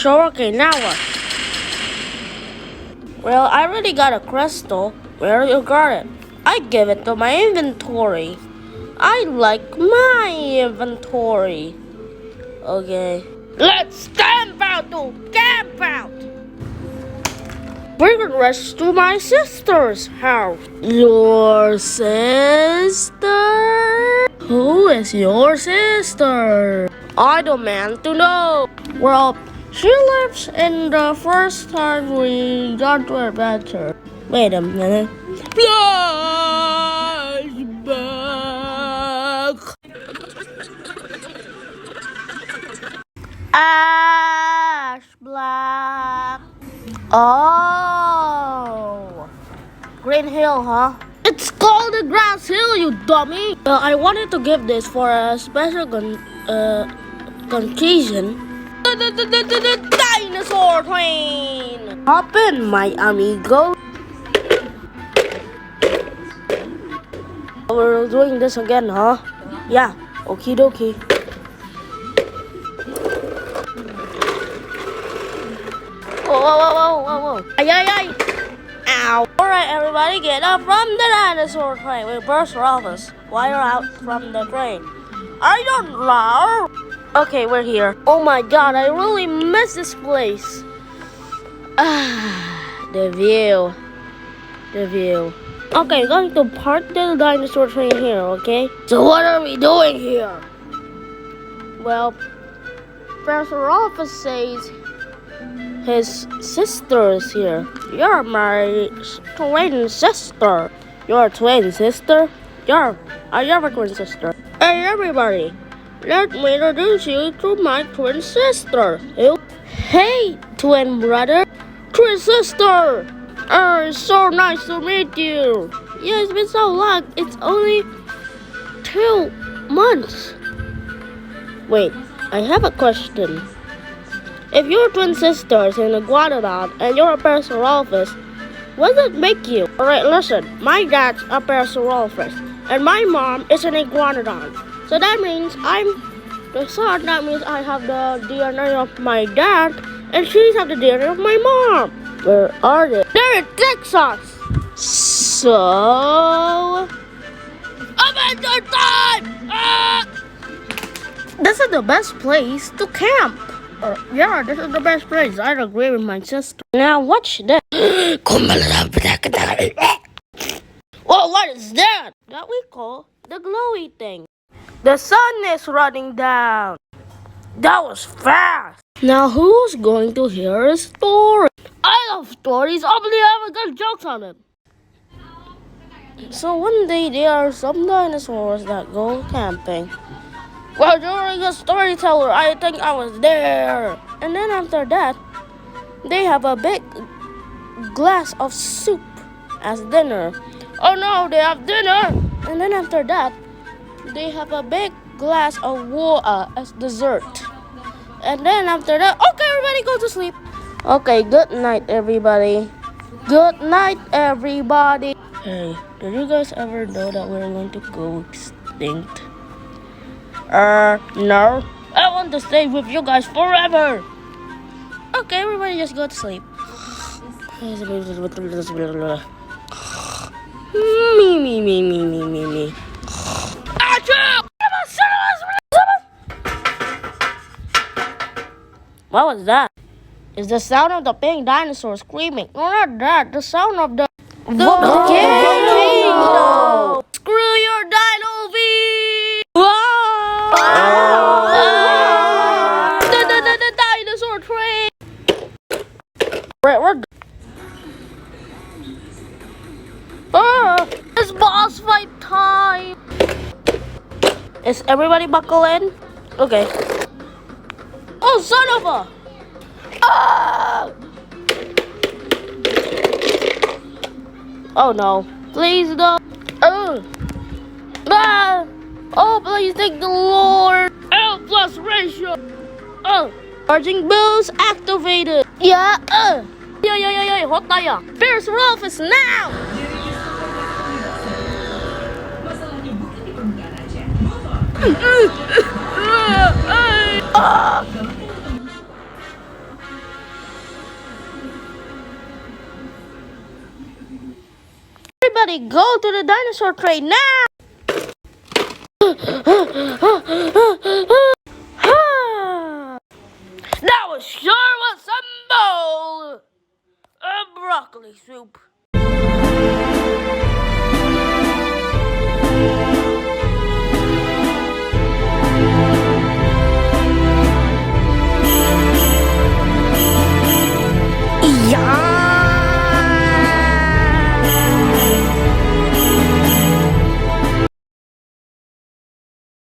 sure? Okay, now what? Well, I already got a crystal. Where you got it? I give it to my inventory. I like my inventory. Okay. Let's camp out, dude! Camp out! We're gonna rush to my sister's house. Your sister? Who is your sister? I demand to know. Well, she lives in the first time we got to adventure. Wait a minute. Flashback. Ash black. Oh, Green Hill, huh? It's called the Grass Hill, you dummy. Well, I wanted to give this for a special conclusion. The dinosaur train. Hop in, my amigo. We're doing this again, huh? Yeah. Okie dokie. Whoa. Ay. Ow. Alright, everybody, get up from the dinosaur train. We burst off us while you're out from the train. I don't know. Okay, we're here. Oh my god, I really miss this place. The view. Okay, going to park the dinosaur train here, okay? So what are we doing here? Well, Professor Office says his sister is here. You're my twin sister. You're a twin sister? I am a twin sister. Hey everybody, let me introduce you to my twin sister. Hey twin brother, twin sister. It's so nice to meet you. Yeah, it's been so long. It's only 2 months. Wait, I have a question. If you're twin sisters in Iguanodon and you're a Parasaurolophus, what does it make you? Alright, listen. My dad's a Parasaurolophus and my mom is an Iguanodon. So that means I'm the son. That means I have the DNA of my dad and she's have the DNA of my mom. Where are they? They're in Texas! So... Adventure time! This is the best place to camp. Yeah, this is the best place. I agree with my sister. Now watch this. Well, what is that? That we call the glowy thing. The sun is running down. That was fast. Now who's going to hear a story? I love stories. I believe I have good jokes on it. So one day there are some dinosaurs that go camping. Well, during a storyteller, I think I was there. And then after that, they have a big glass of soup as dinner. Oh no, they have dinner. And then after that, they have a big glass of water as dessert. And then after that, okay, everybody go to sleep. Okay, good night, everybody. Good night, everybody. Hey, did you guys ever know that we're going to go extinct? No. I want to stay with you guys forever. Okay, everybody just go to sleep. Me. Achoo! What was that? It's the sound of the pink dinosaur screaming. No, not that. The sound of the volcano. Screw your dino V! The dinosaur train! We're it's boss fight time! Is everybody buckle in? Okay. Oh, son of a! Oh no. Please no. Oh, please thank the Lord. L plus ratio. Charging bills activated. Yeah. Hot tayo. Fierce office now. Everybody go to the dinosaur train now!